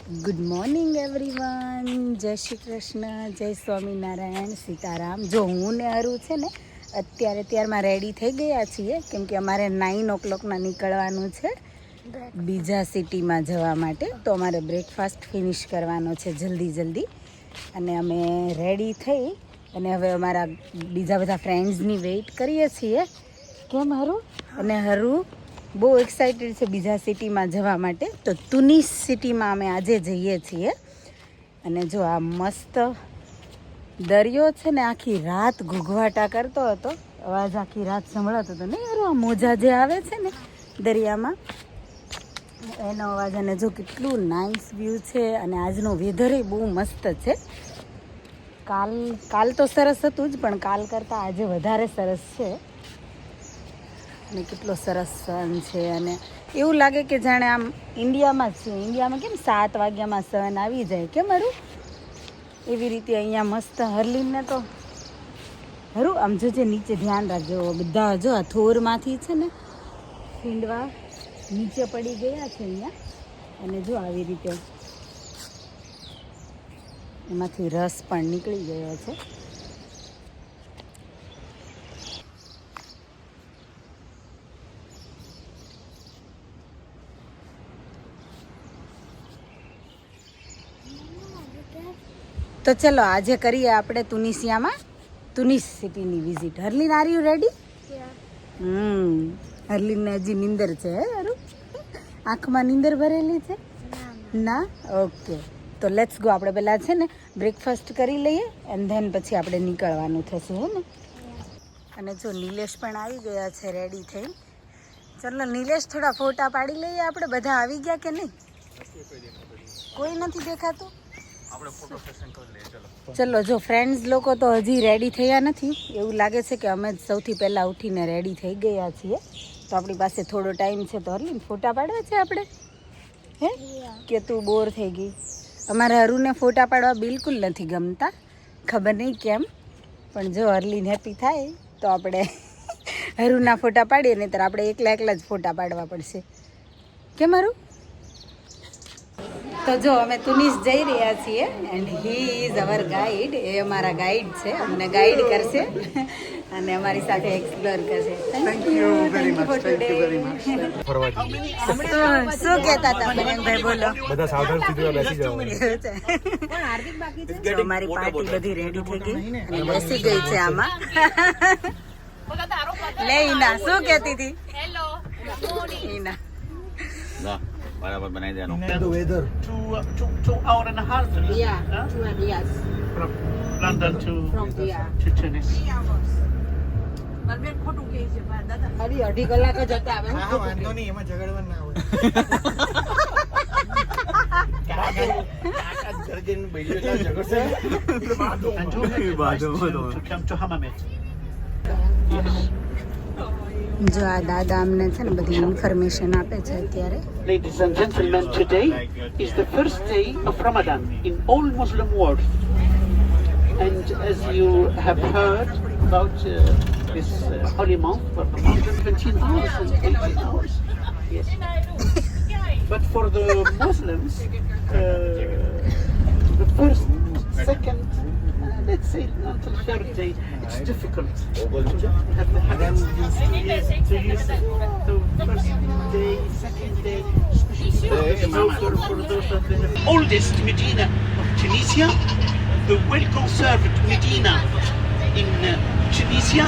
Good morning everyone, જય શ્રી કૃષ્ણ, જય સ્વામિનારાયણ, સીતારામ. જો હું ને હરું છે ને અત્યારમાં રેડી થઈ ગયા છીએ, કેમ કે અમારે 9 o'clock નીકળવાનું છે બીજા સિટીમાં જવા માટે. તો અમારે બ્રેકફાસ્ટ ફિનિશ કરવાનો છે જલ્દી અને અમે રેડી થઈ અને હવે અમારા બીજા બધા ફ્રેન્ડ્સની વેઇટ કરીએ છીએ. કેમ હરું? અને હરું બહુ એક્સાઇટેડ છે બીજા સિટીમાં જવા માટે. તો તુનિસ સિટીમાં અમે આજે જઈએ છીએ. અને જો આ મસ્ત દરિયો છે ને, આખી રાત ઘૂઘવાટા કરતો હતો, અવાજ આખી રાત સંભળાતો હતો નહીં યાર? આ મોજા જે આવે છે ને દરિયામાં, એનો અવાજ. અને જો કેટલું નાઇસ વ્યૂ છે. અને આજનો વેધર બહુ મસ્ત છે. કાલ તો સરસ હતું જ, પણ કાલ કરતાં આજે વધારે સરસ છે. અને કેટલો સરસ સન છે. અને એવું લાગે કે જાણે આમ ઇન્ડિયામાં જ છે. ઇન્ડિયામાં કેમ 7 વાગ્યામાં સન આવી જાય, કેમ હરું? એવી રીતે અહીંયા મસ્ત. હરલીનને તો હરું આમ જોજે નીચે ધ્યાન રાખજો. બધા જો આ થોરમાંથી છે ને ફીંડવા નીચે પડી ગયા છે અહીંયા. અને જો આવી રીતે એમાંથી રસ પણ નીકળી ગયો છે. તો ચલો આજે કરીએ આપણે તુનિસ સિટીની visit. Harleen, are you ready? હરલીનને હજી નીંદર છે. હરું આંખમાં નીંદર ભરેલી છે ના? ઓકે, તો લેટ્સ ગો. આપણે પહેલાં છે ને બ્રેકફાસ્ટ કરી લઈએ એન્ડ ધેન પછી આપણે નીકળવાનું થશે, હે ને? અને જો નિલેશ પણ આવી ગયા છે રેડી થઈ. ચલો નિલેશ, થોડા ફોટા પાડી લઈએ આપણે. બધા આવી ગયા કે નહીં? કોઈ નથી દેખાતું. ચલો, જો ફ્રેન્ડ્સ લોકો તો હજી રેડી થયા નથી. એવું લાગે છે કે અમે જ સૌથી પહેલાં ઉઠીને રેડી થઈ ગયા છીએ. તો આપણી પાસે થોડો ટાઈમ છે. તો હરલીન, ફોટા પાડવા છે આપણે, હે? કે તું બોર થઈ ગઈ? અમારે હરુને ફોટા પાડવા બિલકુલ નથી ગમતા, ખબર નહીં કેમ. પણ જો હરલીન હેપી થાય તો આપણે હરુના ફોટા પાડીએ, નહીંતર આપણે એકલા જ ફોટા પાડવા પડશે. કેમ હરું? તો જો અમે તુનિસ જઈ રહ્યા છીએ and he is our guide. એ અમારા ગાઈડ છે, અમને ગાઈડ કરશે અને અમારી સાથે એક્સપ્લોર કરશે. Thank you very much. શું કહેતા હતા ભાઈ? બોલો. બધા સાવધાન સીધા બેસી જાઓ. અમારી પાર્ટી બધી રેડી થઈ ગઈ અને બેસી ગઈ છે આમાં. લે ઈના, શું કહેતી હતી? હેલો ઈના. બરાબર બનાવી દેવાનું. The weather. 2 hour and a half. Yeah, 2 years. From London to Tunis. અઢી કલાક જ હતા. હવે વાંધો નહીં, એમાં ઝઘડવા ના હોય. And to come to Hammamet. જો આ દાદા અમને છે ને બધી ઇન્ફોર્મેશન આપે છે અત્યારે. Ladies and gentlemen, today is the first day of Ramadan in all Muslim world. And as you have heard about this holy month for the Muslims, 17 hours and 18 hours. Yes. But for the Muslims, the first, second, let's say until third day, it's difficult to have the habit. Yes, to use it. So first day, second day, especially for those of the oldest Medina of Tunisia, the well-conserved Medina in Tunisia,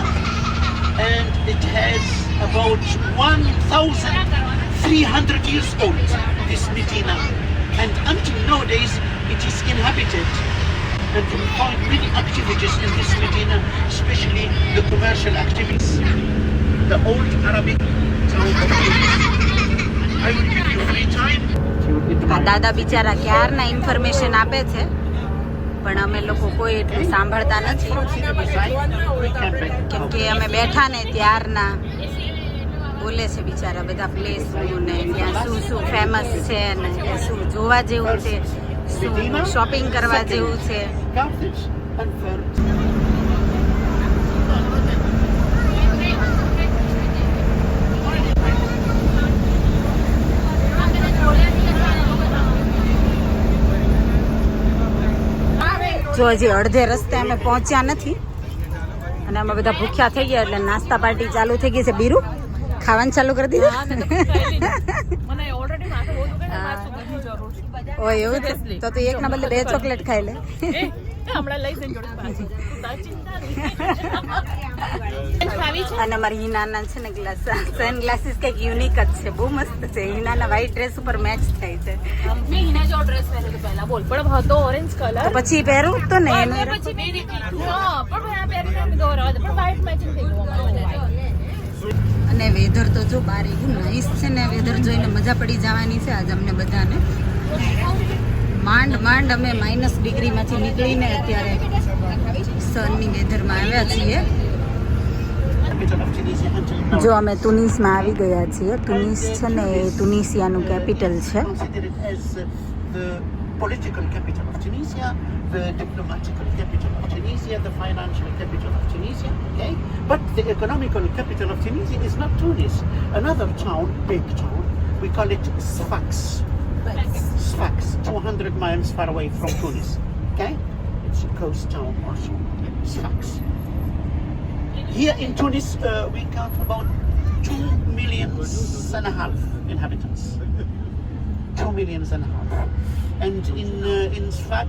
and it has about 1,300 years old, this Medina, and until nowadays it is inhabited. And we find many activities in this Medina, especially the commercial activities. The old Arabic town of Tunis. I will give you free time. આ દાદા બિચારા ક્યારના information આપે છે, પણ અમે લોકો કોઈ એટલું સાંભળતા નથી, કેમ કે અમે બેઠા ને ત્યારના બોલે છે બિચારા બધા પ્લેસ ને ત્યાં શું ફેમસ છે ને શું જોવા જેવું છે, શું શોપિંગ કરવા જેવું છે. Carthage and Furs. જો હજી અડધે રસ્તે અમે પહોંચ્યા નથી અને અમે બધા ભૂખ્યા થઈ ગયા એટલે નાસ્તા પાર્ટી ચાલુ થઈ ગઈ છે. બીરુ ખાવાનું ચાલુ કરી દીધું? ઓય એવું છે તો તું એકના બદલે 2 ચોકલેટ ખાઈ લે. અને મારી હિનાના છે ને સન ગ્લાસીસ કંઈક યુનિક જ છે, બહુ મસ્ત છે. હિનાના વ્હાઈટ ડ્રેસ ઉપર મેચ થાય છે. તો પછી પહેરું તો ને અને વેધર તો જો બાર એવું નાઈસ છે ને, વેધર જોઈને મજા પડી જવાની છે આજ અમને બધાને. માંડ અમે -ડિગ્રીમાંથી નીકળીને અત્યારે સનની વેધરમાં આવ્યા છીએ. જો અમે તુનિસમાં આવી ગયા છીએ. તુનિસ છે ને એ તુનિસિયાનું કેપિટલ છે. The political capital of Tunisia, the diplomatical capital of Tunisia, the financial capital of Tunisia, okay? But the economical capital of Tunisia is not Tunis. Another town, big town, we call it Sfax. Sfax, 200 miles far away from Tunis, okay? It's a coast town also, Sfax. Here in Tunis, we count about 2.5 million inhabitants. 2.5 million. And in Sfax,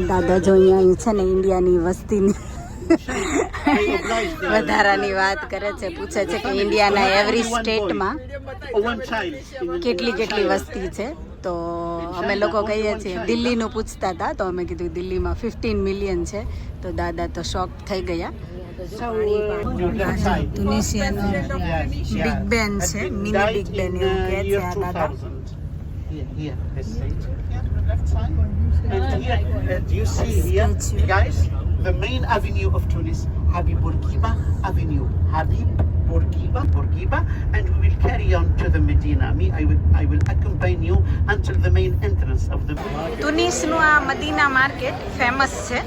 દાદા જો અહીંયા છે ને ઇન્ડિયાની વસ્તીની વધારાની વાત કરે છે, પૂછે છે કે ઇન્ડિયાના એવરી સ્ટેટમાં કેટલી વસ્તી છે. તો અમે લોકો કહીએ છીએ, દિલ્હીનું પૂછતા હતા તો અમે કીધું દિલ્હીમાં 15 મિલિયન છે. તો દાદા તો શોક થઈ ગયા. તુનિસિયાનો બિગ બેન છે, મિની બિગ બેન એવું કહે છે આ દાદા. Here, this side, left side. And here, do you see here, guys, the main avenue of Tunis, Habib Bourguiba Avenue. Habib Bourguiba, and we will carry on to the Medina. I will accompany you until the main entrance of the market. તુનિસનું આ Medina market famous છે,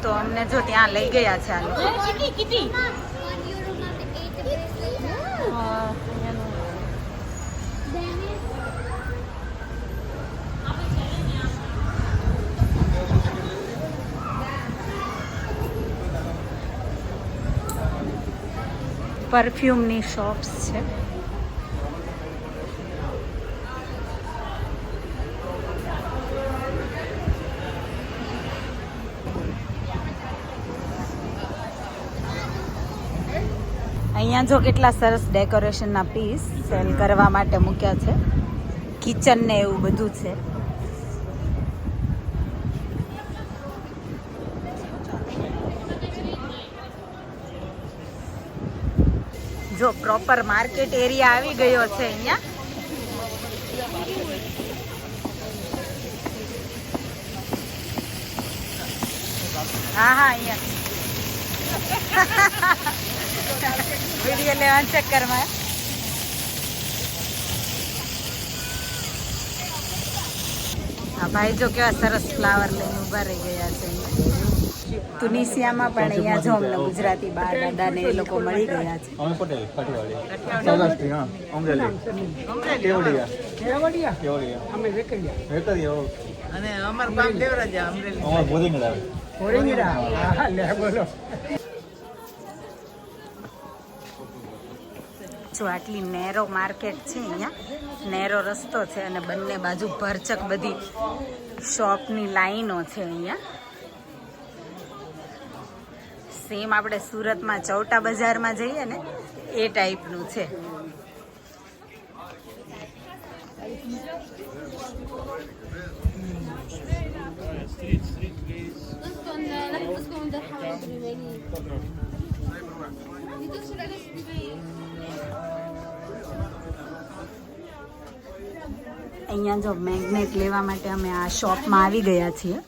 તો અમને જો ત્યાં લઈ ગયા છે આ લોકો. પરફ્યુમની શોપ્સ છે. અહીંયા જો કેટલા સરસ ડેકોરેશનના પીસ સેલ કરવા માટે મૂક્યા છે. કિચન ને એવું બધું છે. જો પ્રોપર માર્કેટ એરિયા આવી ગયો છે અહીંયા. હા અહીંયા વિડીયો લેવા ચક્કરમાં આ ભાઈ જો કેવા સરસ ફ્લાવર લઈને ઊભા રહી ગયા છે. તુનિસિયામાં પણ અહીંયા જો અમને ગુજરાતી બા દાદા ને એ લોકો મળી ગયા છે. જો આટલી નેરો માર્કેટ છે અહીંયા, નેરો રસ્તો છે અને બંને બાજુ ભરચક બધી શોપની લાઈનો છે અહીંયા. સેમ આપણે સુરતમાં ચૌટા બજારમાં જઈએ ને એ ટાઈપનું છે. અહીંયા જો મેગ્નેટ લેવા માટે અમે આ શોપમાં આવી ગયા છીએ.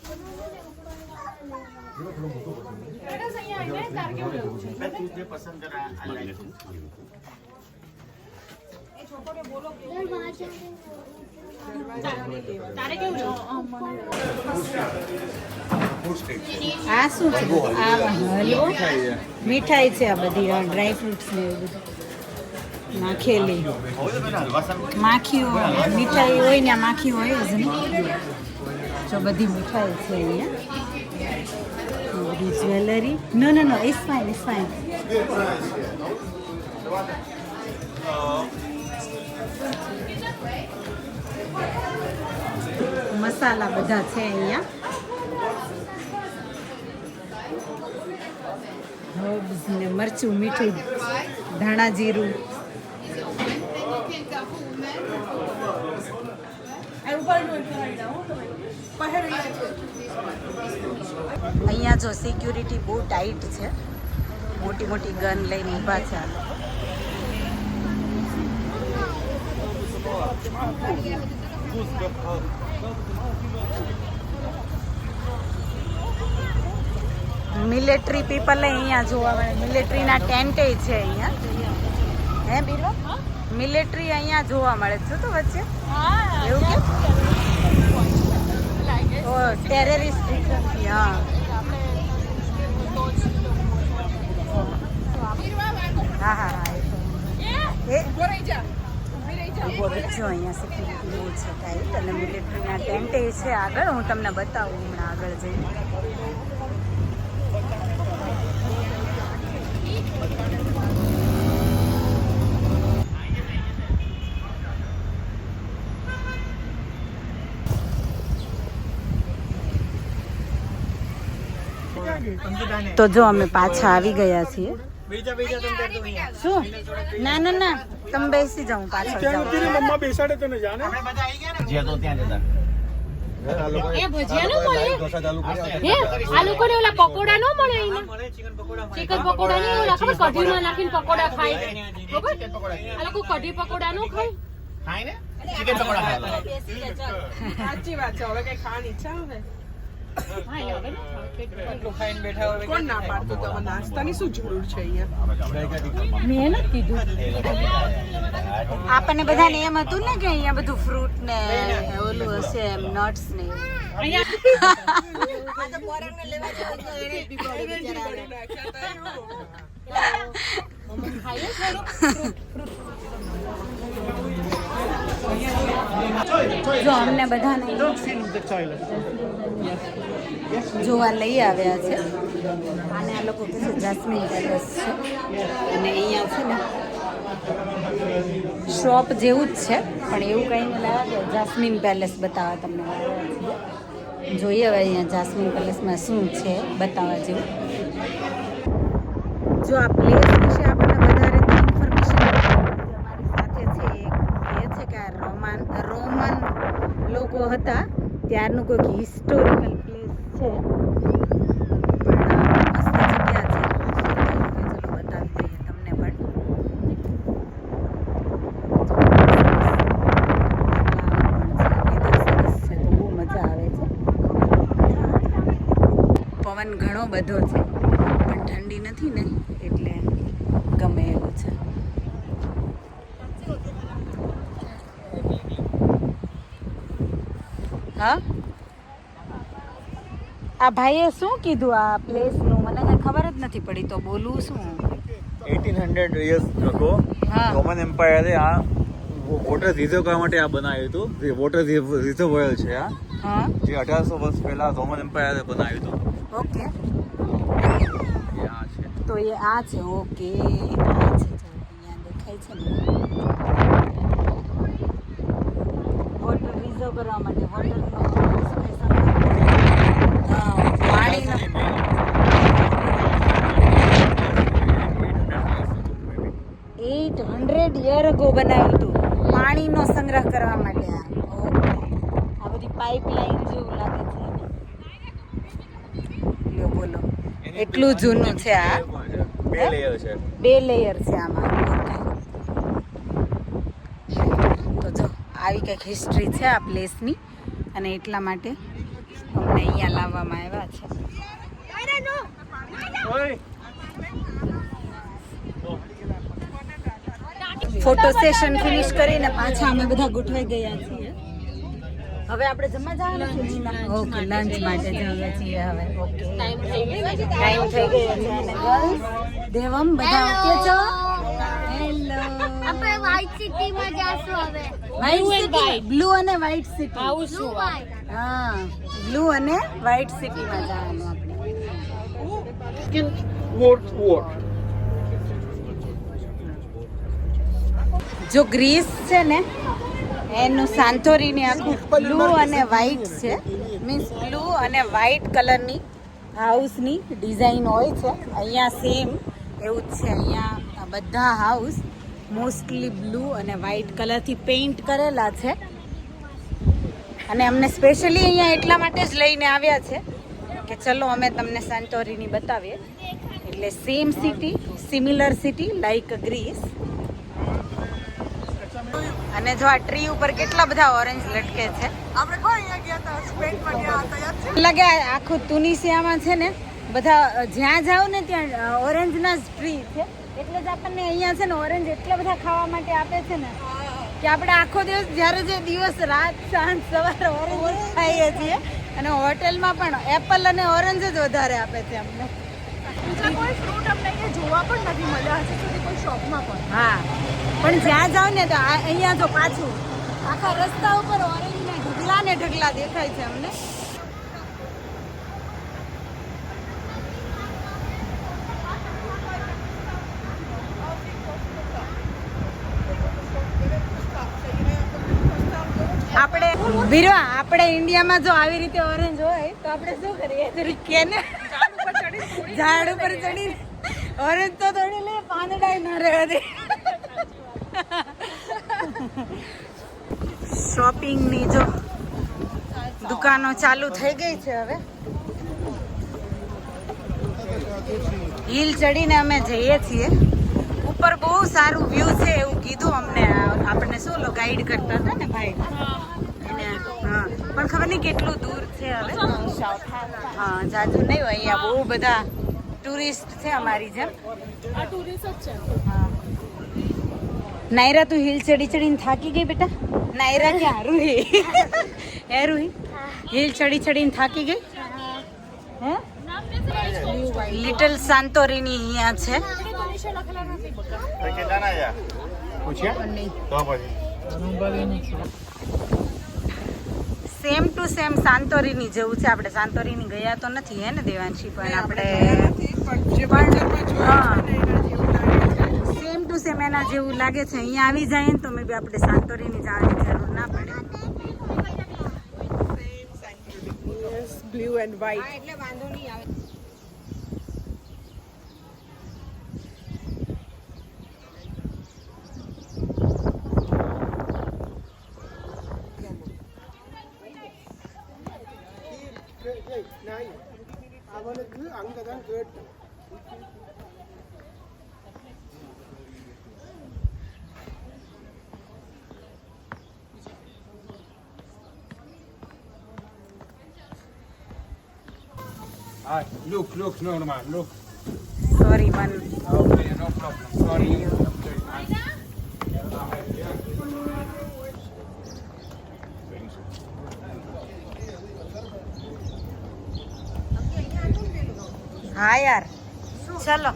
આ શું છે? આ હલવો મીઠાઈ છે, આ બધી ડ્રાય ફ્રૂટ્સ ને એવું બધું નાખેલી. માખી મીઠાઈ હોય ને માખી હોય જ ને. જો બધી મીઠાઈ છે અહીંયા, બધી jewellery. No no no, it's fine, it's fine. મસાલા બધા છે અહીંયા, હર્બ્સ ને મરચું, મીઠું, ધાણા જીરું. અહીંયા જો સિક્યુરિટી બહુ ટાઈટ છે, મોટી મોટી ગન લઈને ઊભા છે આ લોકો. મિલિટરી પીપલ અહીંયા જોવા મળે, મિલિટરીના ટેન્ટે છે અહીંયા. હે બીલો, મિલિટરી અહીંયા જોવા મળે છે તો વચ્ચે એવું કે ઓ ટેરરિસ્ટ. હા હા હા હા, જો અહીંયા સિક્યુરિટી બહુ છે ટાઈટ અને મિલિટરીના ટેન્ટે છે આગળ. હું તમને બતાવું હમણાં આગળ જઈને. તો જો અમે પાછા આવી ગયા છીએ. શું? ના ના ના, તમે બેસી જાઓ, પાછળ જાઓ. મમ્મા બેસાડે તો ને જાને જે તો ત્યાં જતા એ ભજીયા નો મળે હે આ લોકોને ઓલા પકોડા નો મળે અહીંયા ચિકન પકોડા ને ઓલા ખબર કઢીમાં નાખીને પકોડા ખાય ખબર આ લોકો કઢી પકોડા નો ખાય ખાય ને ચિકન પકોડા ખાય સાચી વાત છે. હવે કઈ ખાવાની ઈચ્છા આવે હા એ હવે એટલું ખાઈને બેઠા હોય કોણ ના પાડતું તો નાસ્તાની શું જરૂર છે અહીંયા? મેં નથી કીધું આપણને બધાને એમ હતું ને કે અહીંયા બધું ફ્રૂટ ને ઓલું હશે એમ, નટ્સ ને જો અમને બધાને જોવા લઈ આવ્યા છે. અને આ લોકો કહે છે જાસ્મીન પેલેસ છે અને અહીંયા છે ને શોપ જેવું જ છે પણ એવું કંઈ નહીં લાગે. જાસ્મીન પેલેસ બતાવવા તમને લાવ્યા છીએ. જોઈએ હવે અહીંયા જાસ્મીન પેલેસમાં શું છે બતાવવા જેવું. જો આ પ્લેસ વિશે આપણને વધારે ઇન્ફોર્મેશન અમારી સાથે છે એ છે કે આ રોમન લોકો હતા ત્યારનું કોઈક હિસ્ટોરિકલ પ્લેસ છે. પણ મસ્ત જગ્યા છે. ચલો બતાવી દઈએ તમને પણ. બહુ મજા આવે છે. પવન ઘણો બધો છે પણ ઠંડી નથી ને એટલે ગમે એવું છે. હા આ ભાઈએ શું કીધું આ પ્લેસનું મને કઈ ખબર જ નથી પડી તો બોલું શું. 1800 years ago હા. રોમન એમ્પાયરે આ વોટર રિઝર્વ કરવા માટે આ બનાવ્યું હતું. જે વોટર રિઝર્વોયર છે આ, હા જે 1800 વર્ષ પહેલા રોમન એમ્પાયરે બનાવ્યું હતું. ઓકે એ આ છે. તો એ આ છે. ઓકે આ છે. જો અહીંયા દેખાય છે ને વોટર રિઝર્વ કરવા માટે વોટરનો પાણીનો 800 યર અગો બનાવ્યું હતું પાણીનો સંગ્રહ કરવા માટે. ઓકે આ બધી પાઇપલાઇન જેવું લાગે છે. લ્યો બોલો એટલું જૂનું છે આ. 2 લેયર છે. 2 લેયર છે આમાં. તો જો આવી કંઈક હિસ્ટ્રી છે આ પ્લેસની અને એટલા માટે અમને અહીંયા લાવવામાં આવ્યા છે. ફોટો સેશન ફિનિશ કરીને પાછા અમે બધા ગોઠવાઈ ગયા છીએ. હવે આપણે જમવા જવાનું છે જીના. ઓકે લંચ માટે જઈએ છીએ હવે. ઓકે ટાઈમ થઈ ગયો છે અને ગર્લ્સ દેવમ બધા ઓકે છો? હેલો. આપણે વ્હાઈટ સિટીમાં જાશું હવે. વ્હાઈટ સિટી, બ્લુ અને વ્હાઈટ સિટી. આવું શું હા બ્લુ અને વ્હાઈટ સિટીમાં જવાનું આપણે. Second World War. જો ગ્રીસ છે ને એનું સાંતોરીની આખું બ્લુ અને વ્હાઈટ છે, મીન્સ બ્લુ અને વ્હાઈટ કલરની હાઉસની ડિઝાઇન હોય છે. અહીંયા સેમ એવું જ છે. અહીંયા બધા હાઉસ મોસ્ટલી બ્લુ અને વ્હાઈટ કલરથી પેઇન્ટ કરેલા છે. અને અમને સ્પેશિયલી અહીંયા એટલા માટે જ લઈને આવ્યા છે કે ચલો અમે તમને સાંતોરીની બતાવીએ. એટલે same city, similar city like Greece. અને જો આ ટ્રી ઉપર કેટલા બધા ઓરેન્જ લટકે છે. આપણે કોઈ અહીંયા ગયા હતા સ્પેનમાં ગયા હતા યાદ છે? લાગે આખું તુનિસિયામાં છે ને બધા જ્યાં જાવ ને ત્યાં ઓરેન્જના જ ટ્રી છે. એટલે જ આપણને અહીંયા છે ને ઓરેન્જ એટલા બધા ખાવા માટે આપે છે ને કે આપણે આખો દિવસ જ્યારે જે દિવસ રાત સાંજ સવારે ઓરેન્જ ખાઈએ છીએ. અને હોટેલમાં પણ એપલ અને ઓરેન્જ જ વધારે આપે છે અમને. બીજા કોઈ ફ્રૂટ અમને અહીંયા જોવા પણ નથી મળ્યા હજી સુધી કોઈ શોપમાં પણ. હા પણ જ્યાં જાવ ને તો અહીંયા તો પાછું આખા રસ્તા ઉપર ઓરેન્જના ઢગલા ને ઢગલા દેખાય છે અમને. આપણે બીરવા આપણે ઇન્ડિયામાં જો આવી રીતે ઓરેન્જ હોય તો આપણે શું કરીએ કે ને ઝાડ ઉપર ચડી ઓરેન્જ તો તોડી લે, પાંદડા ન રહેવા દે. શોપિંગની જો દુકાનો ચાલુ થઈ ગઈ છે હવે. હિલ ચડીને અમે જઈએ છીએ. ઉપર બહુ સારું વ્યૂ છે એવું કીધું અમને. આપણને શું લો ગાઈડ કરતા હતા ને ભાઈ. અને હા પણ ખબર નહીં કેટલું દૂર છે હવે. હા જાજુ નહીં હોય. અહીંયા બહુ બધા ટુરિસ્ટ છે અમારી જેમ. આ ટુરિસ્ટ જ છે. હા નાયરા તું હિલ ચડી ચડીને થાકી ગઈ બેટા? નાયરા ક્યાં? રૂહી હે રૂહી હિલ ચડી ચડીને થાકી ગઈ હે? લિટલ સાંતોરીની અહીંયા છે. કેટલાના યાર પૂછ્યા તો પછી સેમ ટુ સેમ સાંતોરીની જેવું છે. આપણે સાંતોરીની ગયા તો નથી હે ને દેવાંશી? પણ આપણે સેમ ટુ સેમ એના જેવું લાગે છે. અહીંયા આવી જાય ને તો મે બી આપણે સાંતોરીની જવાની જરૂર ના પડે. Blue and white. એટલે વાંધો નહીં આવે. அவனுக்கு அங்கதான் கேட்டேன். Look, no man, look. Sorry મન Okay, no problem. Sorry. હા યાર ચલો.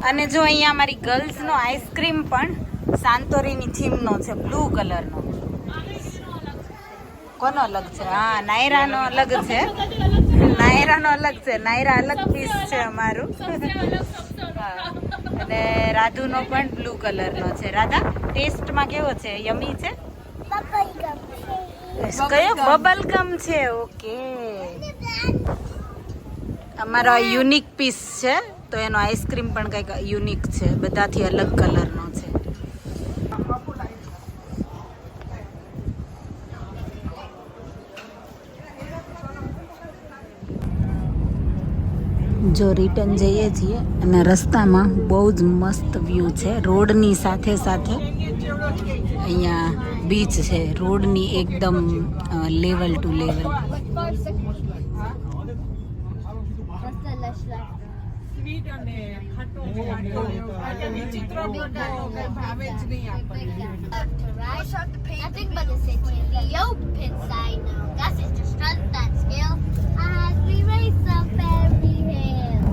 અને જો અહીંયા અમારી ગર્લ્સનો આઈસ્ક્રીમ પણ સાંતોરીની થીમનો છે, બ્લુ કલરનો. કોનો અલગ છે? હા નાયરાનો અલગ છે. નાયરાનો અલગ છે. નાયરા અલગ પીસ છે અમારું. હા અને રાધુનો પણ બ્લુ કલરનો છે. રાધા ટેસ્ટમાં કેવો છે? યમી છે? કયો? બબલ ગમ છે. ઓકે અમારો યુનિક પીસ છે તો એનો આઈસ્ક્રીમ પણ કંઈક યુનિક છે, બધાથી અલગ કલરનો છે. જો રિટર્ન જઈએ છીએ અને રસ્તામાં બહુ જ મસ્ત વ્યૂ છે. રોડની સાથે સાથે અહીંયા બીચ છે. રોડની એકદમ લેવલ ટુ લેવલ. સ્વીટ અને ખાટો વિચિત્ર ભાવે જ નહીં આપણને. Nothing but the city of the open side now. That is just run that scale as we race up every hill.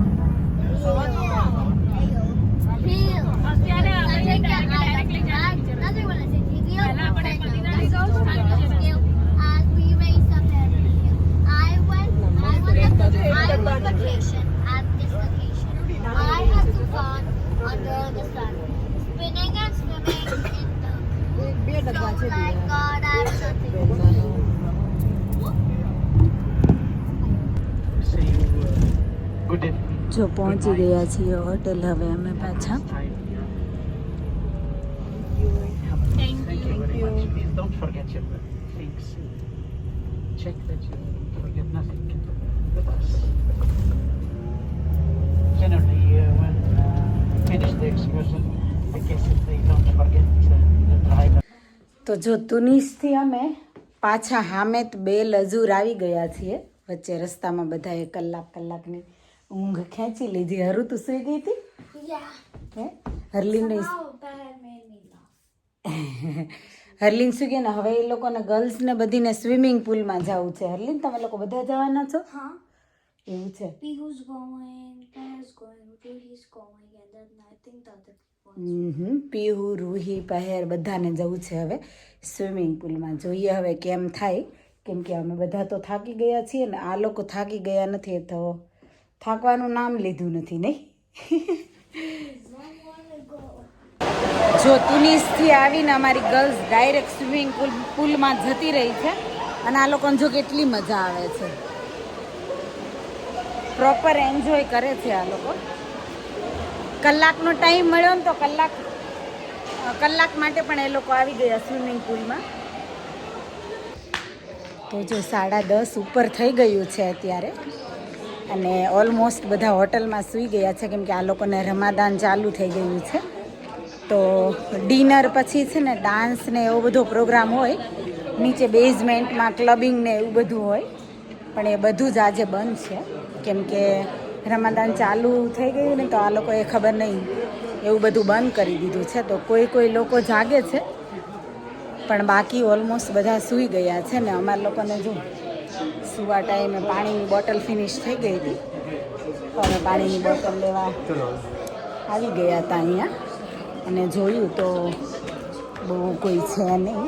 અત્યારે I think that another one I said Helio. And we raised up every hill. I went on vacation at this location. I had to fun under the sun, spinning and swimming in the so like God I'm nothing. See you. Good evening. જો પહોંચી ગયા છીએ hotel હવે અમે પાછા. Thank you very much. Please don't forget your things. Check that you forget nothing with us. Generally, when finish the excursion, I guess if they don't forget the driver. તો જો તુનિસથી અમે પાછા હામેત બેલ અઝૂર આવી ગયા છીએ. વચ્ચે રસ્તામાં બધાએ કલાકની ઊંઘ ખેંચી લીધી. હરું તું સુઈ ગઈ હતી? Yeah. હે હરલીન How bad made me laugh. હરલીન શું કે ને હવે એ લોકોને ગર્લ્સને બધીને સ્વિમિંગ પુલમાં જવું છે. હરલીન તમે લોકો બધા જવાના છો? Huh? એવું છે. Pihu's going, Pear's going, Ruhi's going, and then I think the other ones. Pihu Ruhi પહેર બધાને જવું છે હવે સ્વિમિંગ પુલમાં. જોઈએ હવે કેમ થાય, કેમ કે અમે બધા તો થાકી ગયા છીએ ને આ લોકો થાકી ગયા નથી તો થાકવાનું નામ લીધું નથી નહીં. જો તુનિસથી આવીને અમારી ગર્લ્સ ડાયરેક્ટ સ્વિમિંગ પુલમાં જતી રહી છે અને આ લોકોને જો કેટલી મજા આવે છે. પ્રોપર એન્જોય કરે છે આ લોકો. કલાકનો ટાઈમ મળ્યો ને તો કલાક માટે પણ એ લોકો આવી ગયા સ્વિમિંગ પુલમાં. તો જો 10:30 ઉપર થઈ ગયું છે અત્યારે અને ઓલમોસ્ટ બધા હોટલમાં સૂઈ ગયા છે કેમ કે આ લોકોને રમાદાન ચાલુ થઈ ગયું છે. તો ડિનર પછી છે ને ડાન્સ ને એવો બધો પ્રોગ્રામ હોય નીચે બેઝમેન્ટમાં, ક્લબિંગ ને એવું બધું હોય પણ એ બધું જ આજે બંધ છે કેમ કે રમાદાન ચાલુ થઈ ગયું ને તો આ લોકોએ ખબર નહીં એવું બધું બંધ કરી દીધું છે. તો કોઈ લોકો જાગે છે પણ બાકી ઓલમોસ્ટ બધા સૂઈ ગયા છે ને અમારા લોકોને જો સુવા ટાઈમે પાણીની બોટલ ફિનિશ થઈ ગઈ હતી તો અમે પાણીની બોટલ લેવા આવી ગયા હતા અહીંયા અને જોયું તો બહુ કોઈ છે નહીં,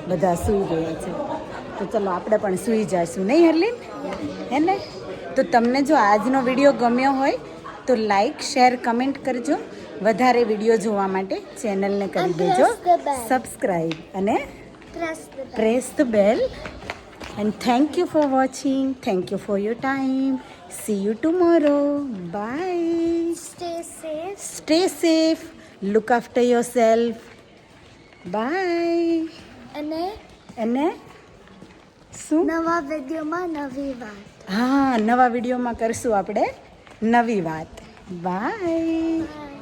બધા સૂઈ ગયા છે. તો ચલો આપણે પણ સૂઈ જઈશું નહીં હરલીન, હે ને? તો તમને જો આજનો વિડીયો ગમ્યો હોય તો લાઈક, શેર, કમેન્ટ કરજો. વધારે વિડીયો જોવા માટે ચેનલને કરી દેજો સબસ્ક્રાઈબ અને press the bell. And thank you for watching. Thank you for your time. See you tomorrow. Bye. Stay safe. Stay safe. Look after yourself. Bye. અને શું નવા વિડીયોમાં નવી વાત. હા, નવા વિડીયોમાં કરશું આપણે નવી વાત. બાય. Bye.